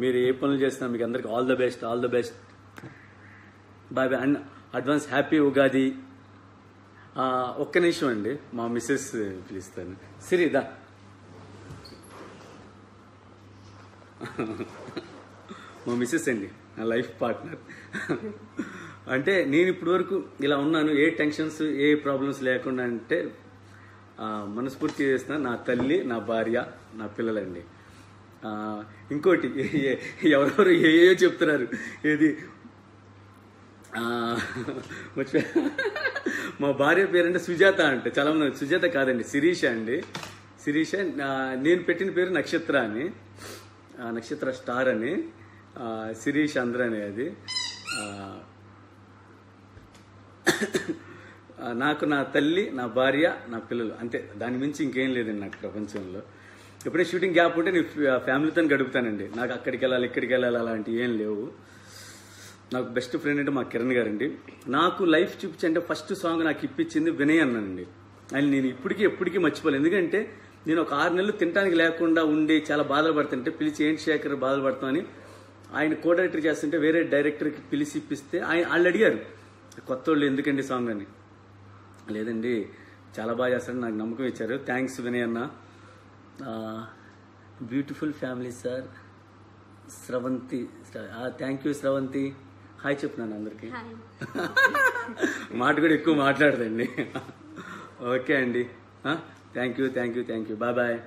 మీరు ఏ పనులు చేస్తున్నా మీకు అందరికి all the best, all the best. Bye bye and advance happy Ugadi. ఒక్క నిమిషం అండి, మా మిస్సెస్ పిలుస్తాను. సిరిదా మా మిస్సెస్ అండి, నా లైఫ్ పార్ట్నర్. అంటే నేను ఇప్పటి వరకు ఇలా ఉన్నాను, ఏ టెన్షన్స్ ఏ ప్రాబ్లమ్స్ లేకుండా అంటే మనస్ఫూర్తి చేసిన నా తల్లి, నా భార్య, నా పిల్లలండి. ఇంకోటి ఎవరెవరు ఏయో చెప్తున్నారు, ఏది మర్చిపోయా. మా భార్య పేరంటే సుజాత అంటే చాలా మంది, సుజాత కాదండి శిరీష అండి. శిరీష. నేను పెట్టిన పేరు నక్షత్ర అని, నక్షత్ర స్టార్ అని, శిరీష్ అంద్ర అని. అది నాకు నా తల్లి, నా భార్య, నా పిల్లలు, అంతే. దాని మించి ఇంకేం లేదండి నాకు ప్రపంచంలో. ఎప్పుడైనా షూటింగ్ గ్యాప్ ఉంటే నేను ఫ్యామిలీతో గడుపుతానండి. నాకు అక్కడికి వెళ్ళాలి, ఇక్కడికి వెళ్ళాలి అలాంటివి ఏం లేవు. నాకు బెస్ట్ ఫ్రెండ్ అంటే మా కిరణ్ గారండి. నాకు లైఫ్ చూపించి అంటే ఫస్ట్ సాంగ్ నాకు ఇప్పించింది వినయ్ అన్నానండి. ఆయన నేను ఎప్పటికీ మర్చిపోలేదు. ఎందుకంటే నేను ఒక 6 నెలలు తినడానికి లేకుండా ఉండి చాలా బాధలు పడుతుంటే పిలిచి ఏంటి శేఖర్ బాధలు పడతామని ఆయన కో డైరెక్టర్ చేస్తుంటే వేరే డైరెక్టర్కి పిలిచి ఇప్పిస్తే వాళ్ళు అడిగారు, కొత్త వాళ్ళు ఎందుకండి సాంగ్ అని. లేదండి చాలా బాగా చేస్తారని నాకు నమ్మకం ఇచ్చారు. థ్యాంక్స్ వినయ్ అన్న. Beautiful family sir. Sravanthi. Thank you Sravanthi. Hi చెప్తున్నాను అందరికి. మాట కూడా ఎక్కువ మాట్లాడదండి. ఓకే అండి, థ్యాంక్ యూ. Bye bye.